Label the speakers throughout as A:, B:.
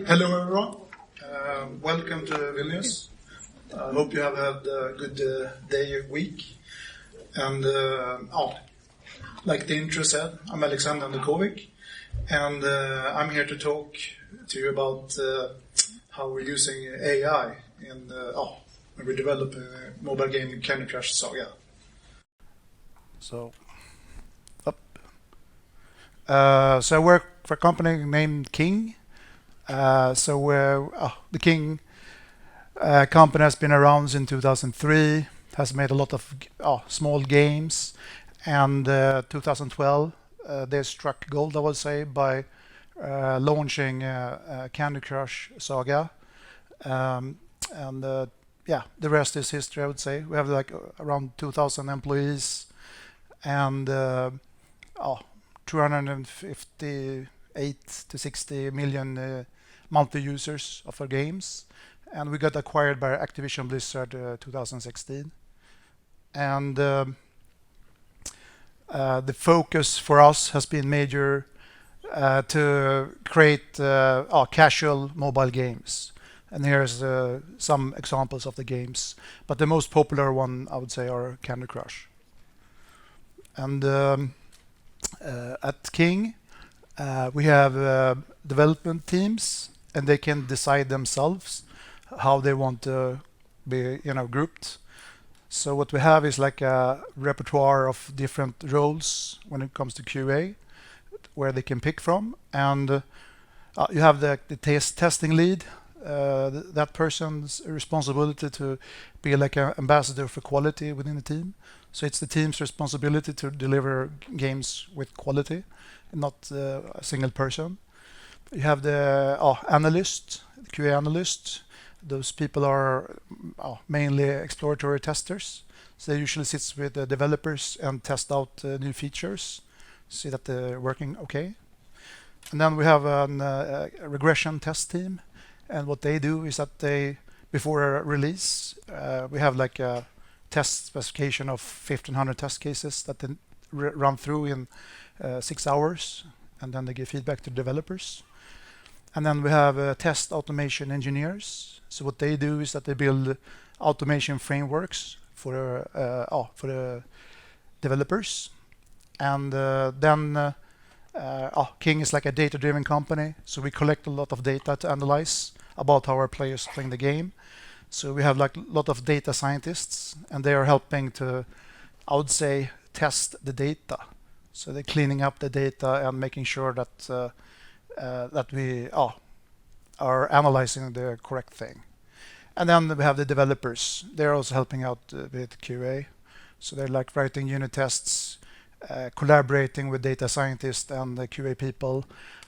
A: Hello everyone, welcome to Vilnius. I hope you have had a good day, week. And like the intro said, I'm Alexander Andelkovic, and I'm here to talk to you about how we're using AI in when we develop a mobile game, Candy Crush Saga. So I work for a company named King. The King company has been around since 2003, has made a lot of small games, and 2012 they struck gold, I would say, by launching Candy Crush Saga, the rest is history, I would say. We have like around 2,000 employees and 258 to 60 million monthly users of our games, and we got acquired by Activision Blizzard 2016. And the focus for us has been major to create casual mobile games. And here's some examples of the games, but the most popular one, I would say, are Candy Crush. And at King, we have development teams, and they can decide themselves how they want to be, grouped. So what we have is like a repertoire of different roles when it comes to QA, where they can pick from. And you have the testing lead. That person's responsibility to be like an ambassador for quality within the team. So it's the team's responsibility to deliver games with quality, not a single person. You have the analyst, the QA analyst. Those people are mainly exploratory testers. So they usually sit with the developers and test out new features, see that they're working okay. And then we have a regression test team. And what they do is that they, before a release, we have like a test specification of 1,500 test cases that they run through in 6 hours, and then they give feedback to developers. And then we have test automation engineers. So what they do is that they build automation frameworks for the developers. And then King is like a data-driven company, so we collect a lot of data to analyze about how our players playing the game. So we have like a lot of data scientists, and they are helping to, I would say, test the data. So they're cleaning up the data and making sure that that we are analyzing the correct thing. And then we have the developers. They're also helping out with QA. So they're like writing unit tests, collaborating with data scientists and the QA people.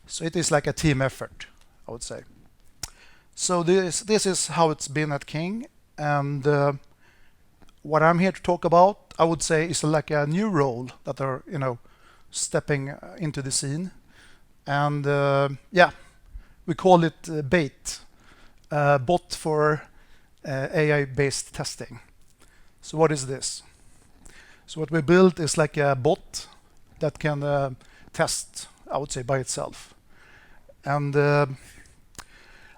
A: So it is like a team effort, I would say. So this is how it's been at King. And what I'm here to talk about, I would say, is like a new role that are, stepping into the scene. And we call it BAIT, bot for AI-based testing. So what is this? So what we built is like a bot that can test, I would say, by itself. And I'm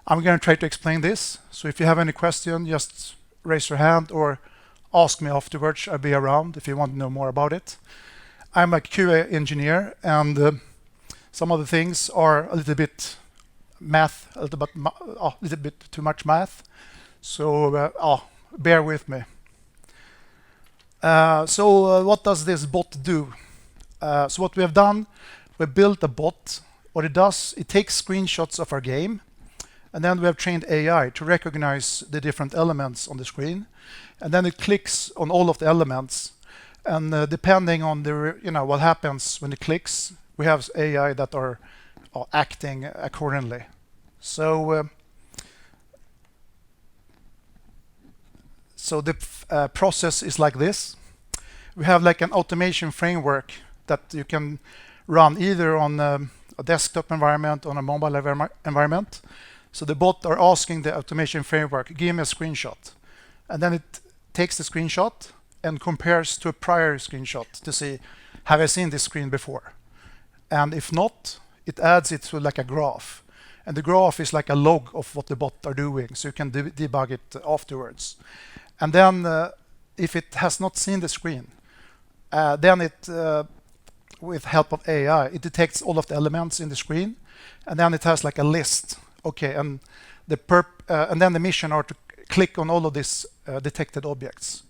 A: going to try to explain this. So if you have any question, just raise your hand or ask me afterwards. I'll be around if you want to know more about it. I'm a QA engineer, and some of the things are a little bit math, a little bit too much math. So bear with me. So what does this bot do? So what we have done, we built a bot. What it does, it takes screenshots of our game, and then we have trained AI to recognize the different elements on the screen, and then it clicks on all of the elements. And depending on the what happens when it clicks, we have AI that are acting accordingly. So the process is like this. We have like an automation framework that you can run either on a desktop environment, on a mobile environment. So the bot are asking the automation framework, give me a screenshot. And then it takes the screenshot and compares to a prior screenshot to see, have I seen this screen before? And if not, it adds it to like a graph. And the graph is like a log of what the bot are doing, so you can debug it afterwards. And then if it has not seen the screen, then it, with help of AI, it detects all of the elements in the screen, and then it has like a list. Okay, and and then the mission are to click on all of these detected objects.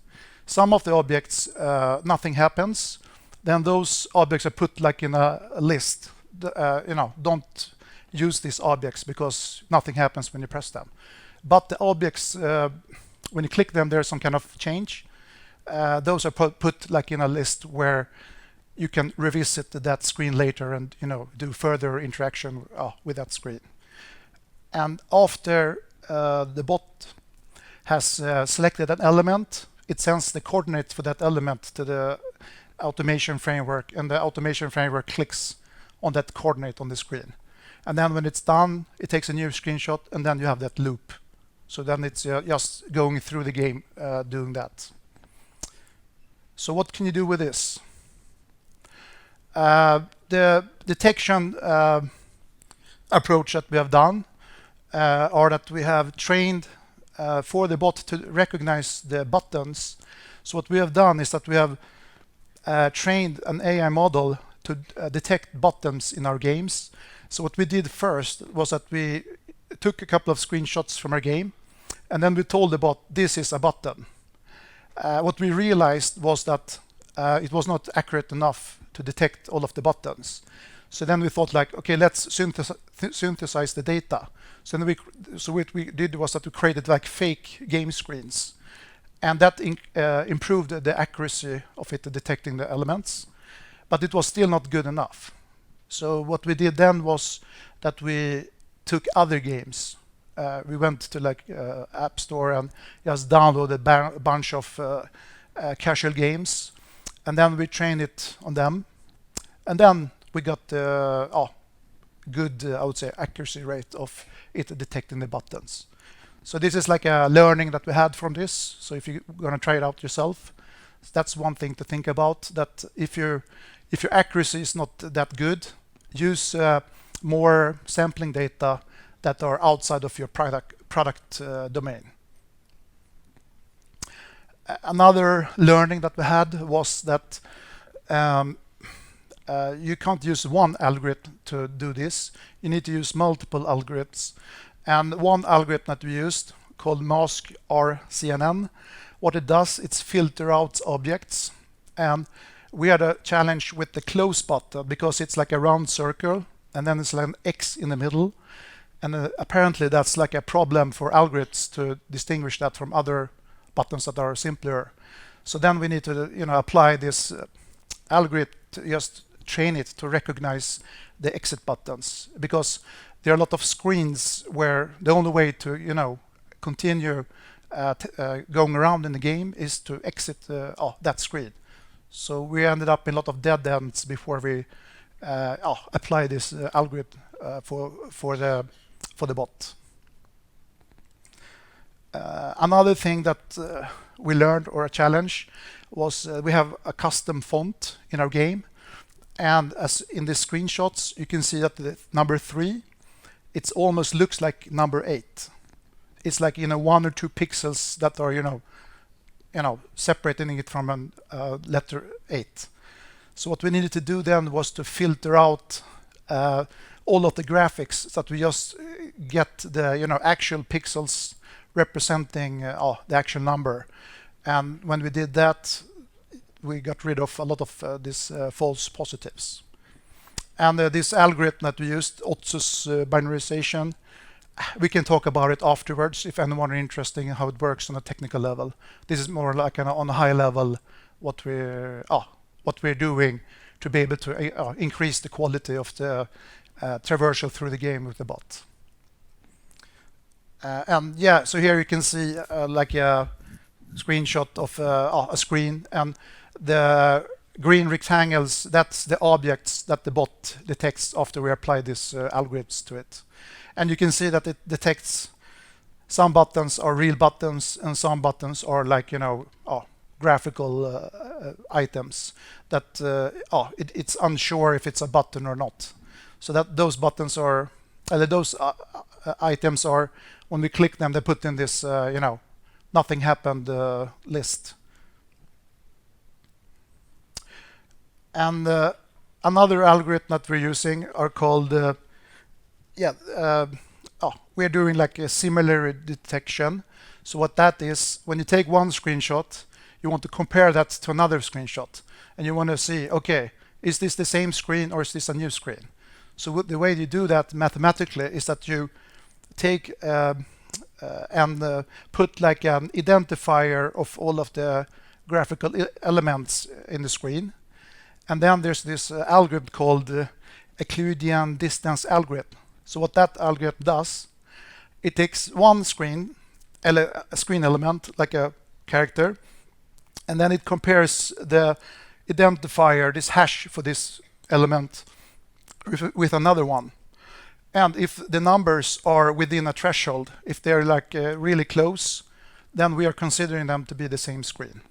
A: Some of the objects, nothing happens. Then those objects are put like in a list. Don't use these objects because nothing happens when you press them. But the objects, when you click them, there's some kind of change. Those are put like in a list where you can revisit that screen later and do further interaction with that screen. And after the bot has selected an element, it sends the coordinate for that element to the automation framework, and the automation framework clicks on that coordinate on the screen. And then when it's done, it takes a new screenshot, and then you have that loop. So then it's just going through the game doing that. So what can you do with this? The detection approach that we have done are that we have trained for the bot to recognize the buttons. So what we have done is that we have trained an AI model to detect buttons in our games. So what we did first was that we took a couple of screenshots from our game, and then we told the bot, this is a button. What we realized was that it was not accurate enough to detect all of the buttons. So then we thought like, okay, let's synthesize the data. So what we did was that we created like fake game screens, and that improved the accuracy of it detecting the elements, but it was still not good enough. So what we did then was that we took other games. We went to like App Store and just downloaded a bunch of casual games, and then we trained it on them, and then we got good, I would say, accuracy rate of it detecting the buttons. So this is like a learning that we had from this. So if you're going to try it out yourself, that's one thing to think about. That if your accuracy is not that good, use more sampling data that are outside of your product domain. Another learning that we had was that you can't use one algorithm to do this. You need to use multiple algorithms. And one algorithm that we used, called mask RCNN, what it does, it's filter out objects. And we had a challenge with the close button because it's like a round circle, and then it's like an X in the middle. And apparently that's like a problem for algorithms to distinguish that from other buttons that are simpler. So then we need to apply this algorithm to just train it to recognize the exit buttons, because there are a lot of screens where the only way to continue going around in the game is to exit that screen. So we ended up in a lot of dead ends before we apply this algorithm for the bot. Another thing that we learned, or a challenge, was we have a custom font in our game, and as in the screenshots you can see that the number 3, it almost looks like number 8. It's like 1 or 2 pixels that are separating it from a letter 8. So what we needed to do then was to filter out all of the graphics, so that we just get the actual pixels representing the actual number. And when we did that, we got rid of a lot of these false positives. And this algorithm that we used, Otsu's binarization, we can talk about it afterwards if anyone is interested in how it works on a technical level. This is more like on a high level what we're doing to be able to increase the quality of the traversal through the game with the bot. So here you can see like a screenshot of a screen, and the green rectangles, that's the objects that the bot detects after we apply these algorithms to it. And you can see that it detects some buttons are real buttons and some buttons are like graphical items that it's unsure if it's a button or not. So that those buttons are those items are, when we click them, they put in this, nothing happened list. And another algorithm that we're using are called, we're doing like a similarity detection. So what that is, when you take one screenshot, you want to compare that to another screenshot. And you want to see, okay, is this the same screen or is this a new screen? So the way you do that mathematically is that you take and put like an identifier of all of the graphical elements in the screen. And then there's this algorithm called Euclidean distance algorithm. So what that algorithm does, it takes one screen element, like a character, and then it compares the identifier, this hash for this element, with another one. And if the numbers are within a threshold, if they're like really close, then we are considering them to be the same screen.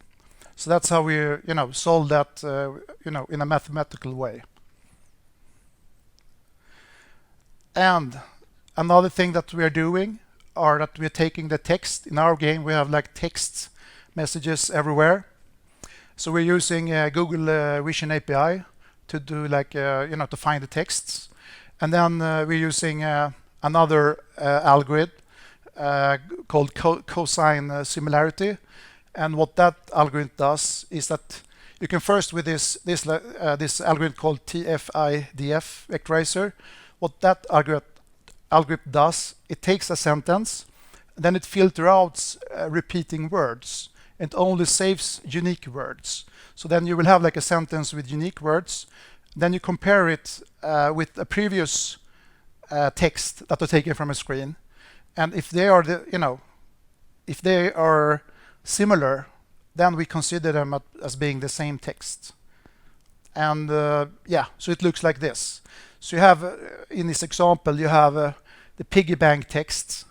A: So that's how we, solve that, in a mathematical way. And another thing that we are doing are that we're taking the text. In our game, we have like text messages everywhere. So we're using Google Vision API to do like, to find the texts. And then we're using another algorithm called cosine similarity. And what that algorithm does is that you can first, with this algorithm called TF-IDF vectorizer, what that algorithm does, it takes a sentence, then it filters out repeating words. It only saves unique words. So then you will have like a sentence with unique words. Then you compare it with a previous text that are taken from a screen, and if they are if they are similar, then we consider them as being the same text. And so it looks like this. So you have in this example, you have the piggy bank text,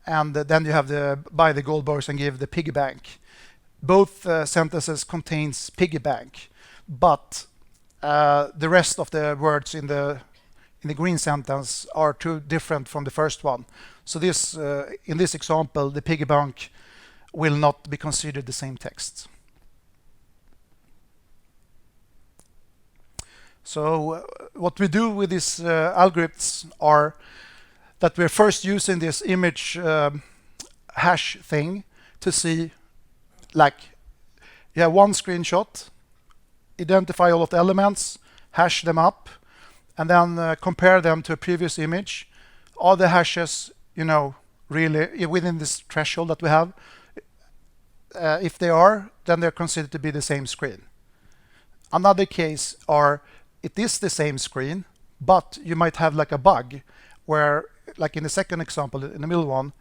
A: and then you have the buy the gold bars and give the piggy bank. Both sentences contains piggy bank, but the rest of the words in the green sentence are too different from the first one. So this in this example, the piggy bank will not be considered the same text. So what we do with these algorithms are that we're first using this image hash thing to see, like, you have one screenshot, identify all of the elements, hash them up, and then compare them to a previous image. All the hashes, really within this threshold that we have. If they are, then they're considered to be the same screen. Another case are, it is the same screen, but you might have like a bug where, like in the second example, in the middle one,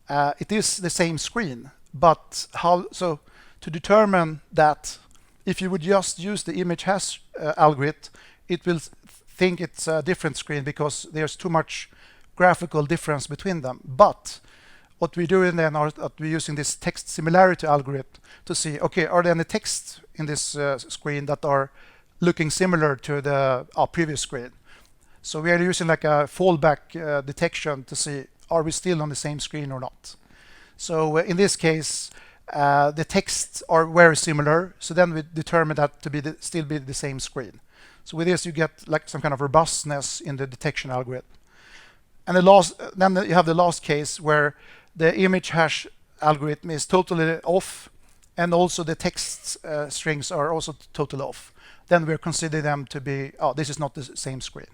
A: it is the same screen, but so to determine that, if you would just use the image hash algorithm, it will think it's a different screen because there's too much graphical difference between them. But what we're doing then are that we're using this text similarity algorithm to see, okay, are there any text in this screen that are looking similar to the previous screen? So we are using like a fallback detection to see, are we still on the same screen or not? So in this case, the texts are very similar, so then we determine that to still be the same screen. So with this, you get like some kind of robustness in the detection algorithm. And then you have the last case where the image hash algorithm is totally off, and also the text strings are also totally off. Then we're considering them to be, this is not the same screen.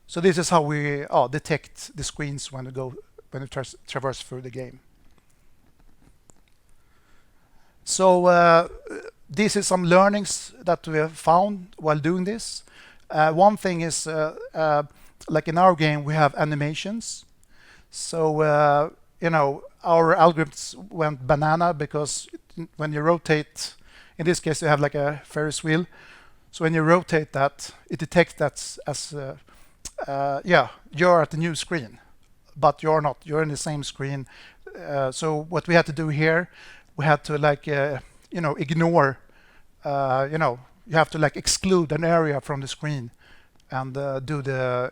A: So this is how we detect the screens when we traverse through the game. So this is some learnings that we have found while doing this. One thing is, like in our game, we have animations. So our algorithms went banana because when you rotate, in this case, you have like a Ferris wheel. So when you rotate that, it detects that as you're at the new screen, but you're not. You're in the same screen. So what we had to do here, we had to like ignore. You have to like exclude an area from the screen and do the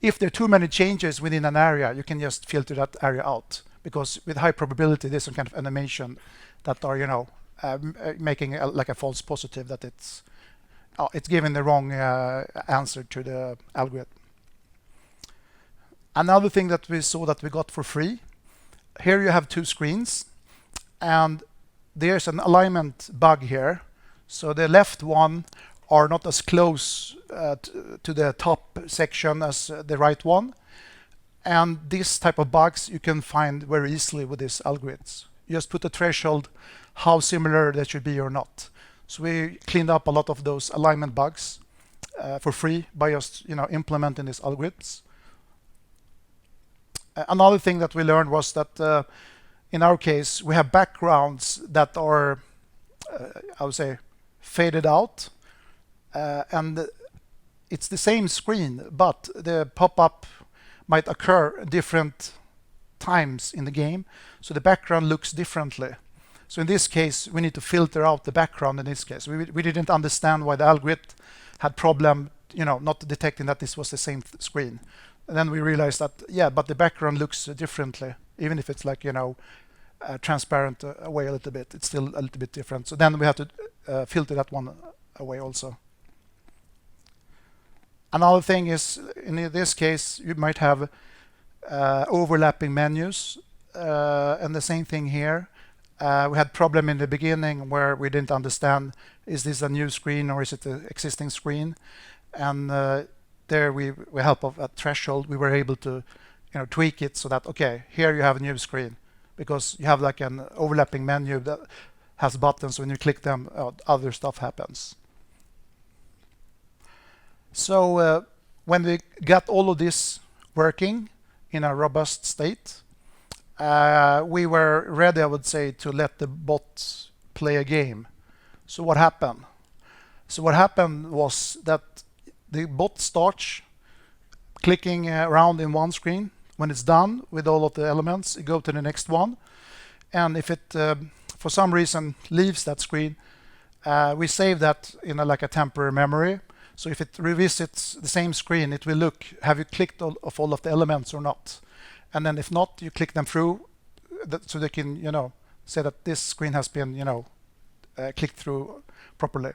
A: if there are too many changes within an area, you can just filter that area out, because with high probability there's some kind of animation that are making like a false positive that it's giving the wrong answer to the algorithm. Another thing that we saw that we got for free, here you have two screens, and there's an alignment bug here. So the left one are not as close to the top section as the right one. And this type of bugs you can find very easily with these algorithms. You just put a threshold how similar they should be or not. So we cleaned up a lot of those alignment bugs for free by just implementing these algorithms. Another thing that we learned was that in our case we have backgrounds that are I would say faded out, and it's the same screen, but the pop-up might occur different times in the game, so the background looks differently. So in this case we need to filter out the background. In this case we didn't understand why the algorithm had problem not detecting that this was the same screen. And then we realized that but the background looks differently, even if it's like transparent away a little bit, it's still a little bit different. So then we have to filter that one away also. Another thing is, in this case you might have overlapping menus, and the same thing here. We had problem in the beginning where we didn't understand, is this a new screen or is it an existing screen? And there we help of a threshold, we were able to tweak it so that here you have a new screen, because you have like an overlapping menu that has buttons. When you click them, other stuff happens. So when we got all of this working in a robust state, we were ready, I would say, to let the bot play a game. So what happened? So what happened was that the bot starts clicking around in one screen. When it's done with all of the elements, it goes to the next one. And if it, for some reason, leaves that screen, we save that in like a temporary memory. So if it revisits the same screen, it will look, have you clicked all of the elements or not? And then if not, you click them through, so they can, say that this screen has been, clicked through properly.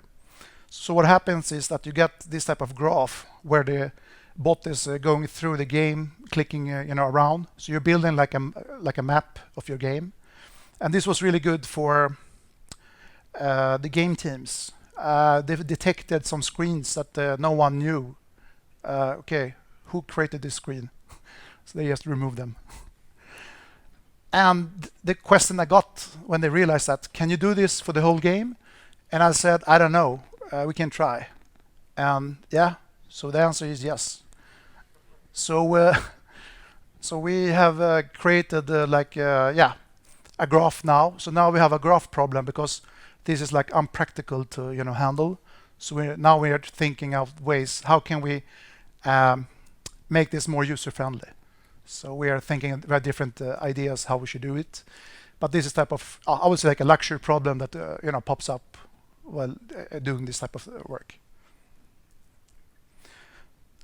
A: So what happens is that you get this type of graph where the bot is going through the game, clicking, around. So you're building like a map of your game. And this was really good for the game teams. They've detected some screens that no one knew. Who created this screen? So they just removed them. And the question I got when they realized that, can you do this for the whole game? And I said, I don't know. We can try. And so the answer is yes. So so we have created a graph now. So now we have a graph problem because this is like unpractical to handle. So now we are thinking of ways, how can we make this more user friendly? So we are thinking about different ideas how we should do it. But this is type of, I would say, like a luxury problem that pops up while doing this type of work.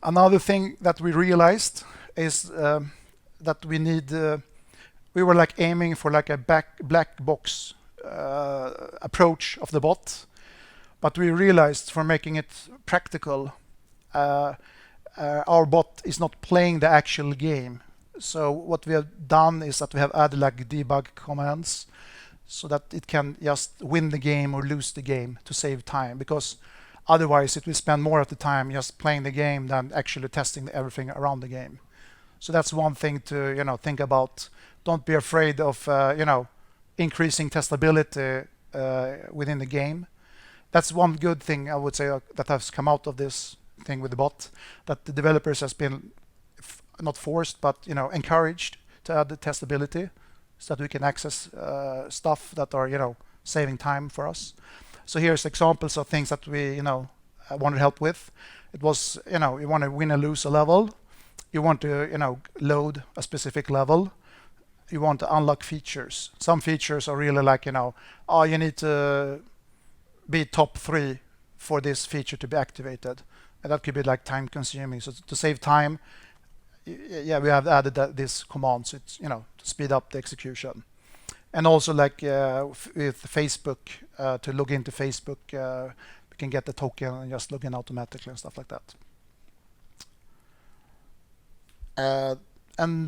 A: Another thing that we realized is that we need, we were like aiming for like a black box approach of the bot, but we realized for making it practical, our bot is not playing the actual game. So what we have done is that we have added like debug commands so that it can just win the game or lose the game to save time, because otherwise it will spend more of the time just playing the game than actually testing everything around the game. So that's one thing to think about. Don't be afraid of increasing testability within the game. That's one good thing I would say that has come out of this thing with the bot, that the developers has been not forced but encouraged to add the testability so that we can access stuff that are saving time for us. So here's examples of things that we want to help with. It was you want to win or lose a level, you want to load a specific level, you want to unlock features. Some features are really like you need to be top 3 for this feature to be activated, and that could be like time consuming. So to save time, yeah, we have added this command, so it's, to speed up the execution. And also like with Facebook, to log into Facebook, we can get the token and just log in automatically and stuff like that. And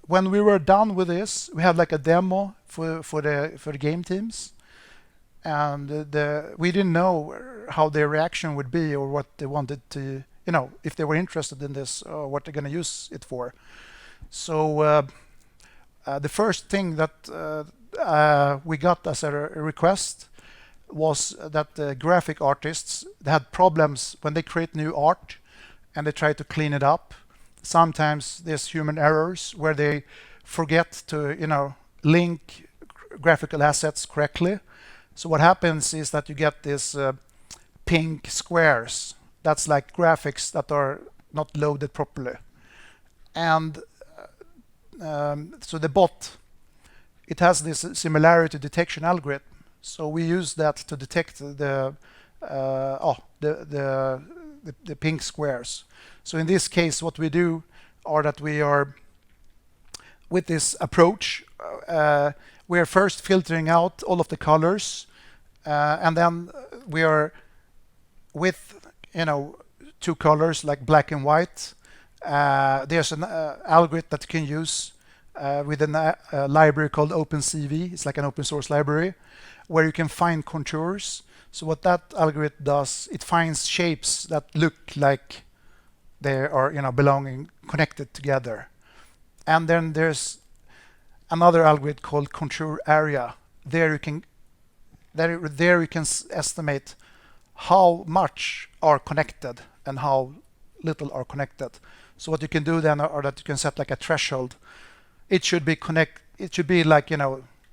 A: when we were done with this, we had like a demo for the game teams, and we didn't know how their reaction would be or what they wanted to, if they were interested in this or what they're going to use it for. So the first thing that we got as a request was that the graphic artists, they had problems when they create new art and they try to clean it up. Sometimes there's human errors where they forget to link graphical assets correctly. So what happens is that you get this pink squares. That's like graphics that are not loaded properly. And so the bot, it has this similarity detection algorithm. So we use that to detect the pink squares. So in this case, what we do are that we are, with this approach, we are first filtering out all of the colors, and then we are with two colors like black and white. There's an algorithm that you can use with a library called OpenCV. It's like an open source library where you can find contours. So what that algorithm does, it finds shapes that look like they are connected together. And then there's another algorithm called contour area. There you can estimate how much are connected and how little are connected. So what you can do then are that you can set like a threshold. It should be like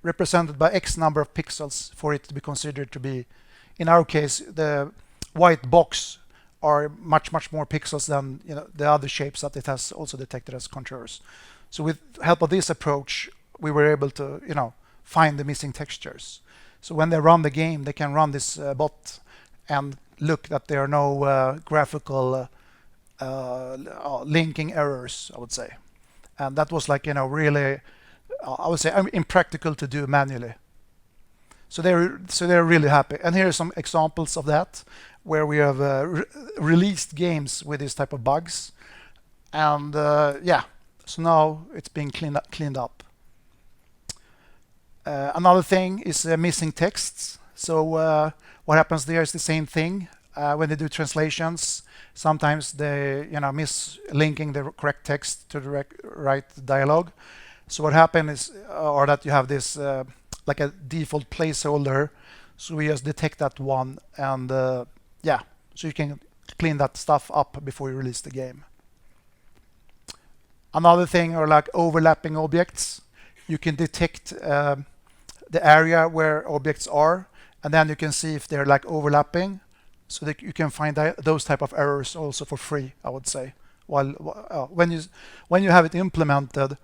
A: represented by X number of pixels for it to be considered to be. In our case, the white box are much more pixels than the other shapes that it has also detected as contours. So with help of this approach, we were able to find the missing textures. So when they run the game, they can run this bot and look that there are no graphical linking errors, I would say. And that was like really, I would say, impractical to do manually. So they're really happy. And here are some examples of that, where we have released games with this type of bugs. And so now it's being cleaned up. Another thing is missing texts. So what happens there is the same thing. When they do translations, sometimes they miss linking the correct text to the right dialogue. So what happens is that you have this like a default placeholder. So we just detect that one, and so you can clean that stuff up before you release the game. Another thing are like overlapping objects. You can detect the area where objects are, and then you can see if they're like overlapping, so that you can find those type of errors also for free, I would say. While when you have it implemented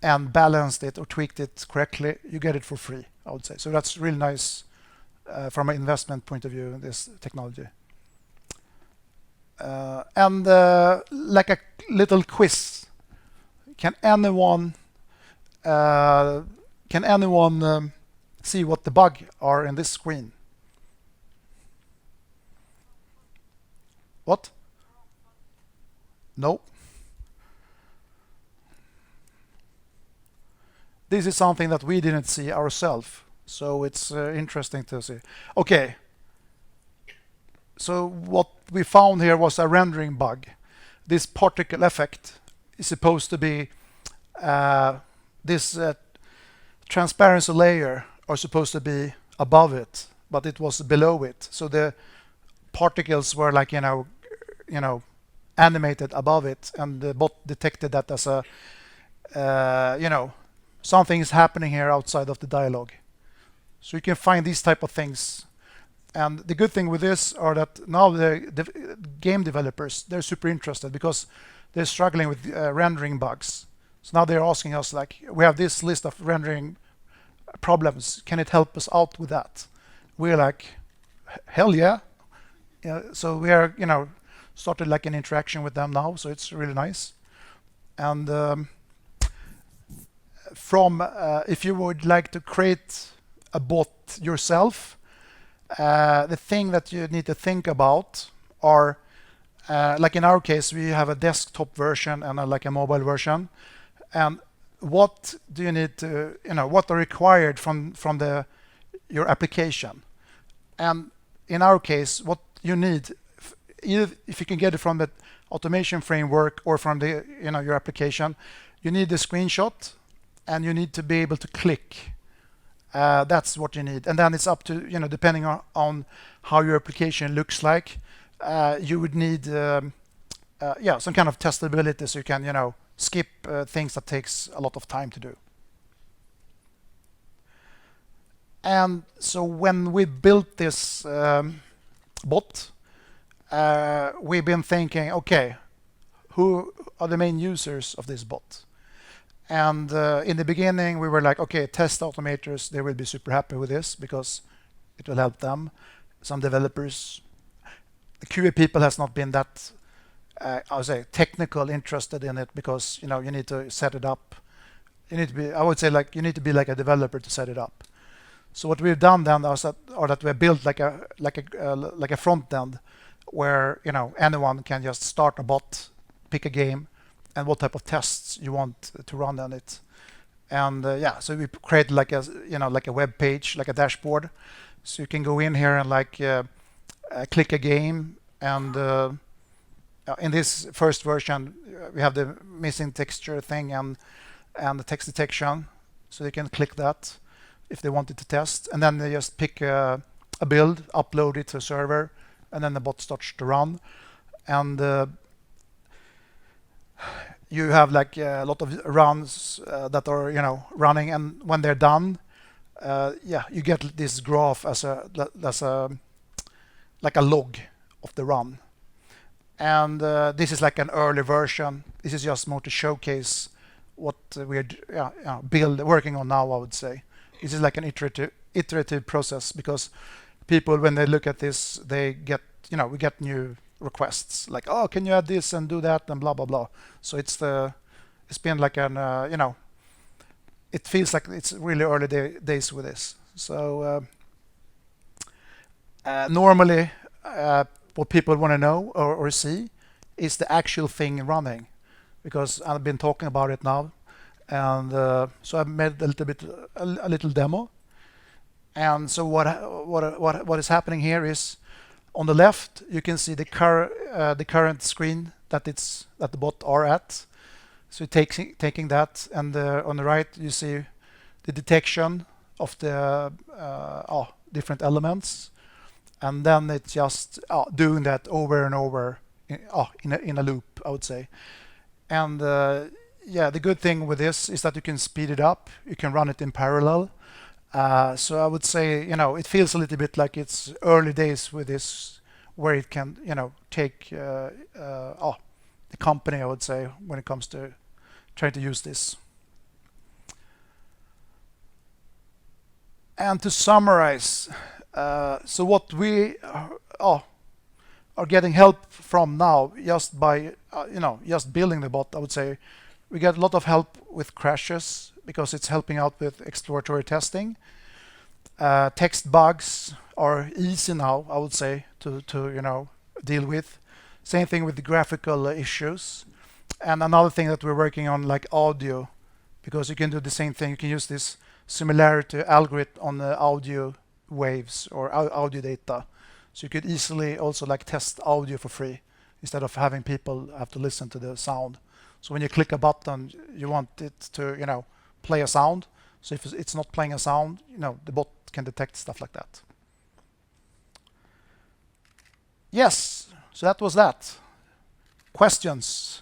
A: and balanced it or tweaked it correctly, you get it for free, I would say. So that's really nice from an investment point of view in this technology. And like a little quiz, can anyone see what the bug are in this screen? What? No. This is something that we didn't see ourselves, so it's interesting to see. Okay. So what we found here was a rendering bug. This particle effect is supposed to be this transparency layer are supposed to be above it, but it was below it. So the particles were like animated above it, and the bot detected that as a something is happening here outside of the dialogue. So you can find these type of things. And the good thing with this are that now the game developers, they're super interested because they're struggling with rendering bugs. So now they're asking us, like, we have this list of rendering problems. Can it help us out with that? We're like, hell yeah. So we are, started like an interaction with them now. So it's really nice. And if you would like to create a bot yourself, the thing that you need to think about are, like in our case, we have a desktop version and like a mobile version. And what do you need to, what are required from your application? And in our case, what you need, either if you can get it from the automation framework or from the your application, you need the screenshot and you need to be able to click. That's what you need. And then it's up to, depending on how your application looks like, you would need some kind of testability so you can skip things that takes a lot of time to do. And so when we built this bot, we've been thinking, okay, who are the main users of this bot? And in the beginning, we were like, okay, test automators, they will be super happy with this because it will help them. Some developers. The QA people has not been that, I would say, technical interested in it because, you need to set it up. You need to be, I would say, like, you need to be like a developer to set it up. So what we've done then is that we built like a front end where, anyone can just start a bot, pick a game, and what type of tests you want to run on it. And so we create like a web page, like a dashboard. So you can go in here and click a game. And in this first version, we have the missing texture thing and the text detection. So they can click that if they wanted to test. And then they just pick a build, upload it to a server, and then the bot starts to run. And you have like a lot of runs that are running, and when they're done, you get this graph as like a log of the run. And this is like an early version. This is just more to showcase what we're working on now, I would say. This is like an iterative process because people, when they look at this, they get we get new requests like, oh, can you add this and do that and blah blah blah. So it's been like an it feels like it's really early days with this. So normally what people want to know or see is the actual thing running, because I've been talking about it now, and so I made a little demo. And so what is happening here is, on the left you can see the current screen that the bot are at. So taking that, and on the right you see the detection of the different elements, and then it's just doing that over and over in a loop, I would say. And the good thing with this is that you can speed it up. You can run it in parallel. So I would say, it feels a little bit like it's early days with this, where it can, take the company, I would say, when it comes to trying to use this. And to summarize, so what we are getting help from now, just by just building the bot, I would say we get a lot of help with crashes because it's helping out with exploratory testing. Text bugs are easy now, I would say, to deal with. Same thing with the graphical issues. And another thing that we're working on, like audio, because you can do the same thing. You can use this similarity algorithm on the audio waves or audio data. So you could easily also test audio for free instead of having people have to listen to the sound. So when you click a button, you want it to play a sound. So if it's not playing a sound, the bot can detect stuff like that. Yes, so that was that. Questions?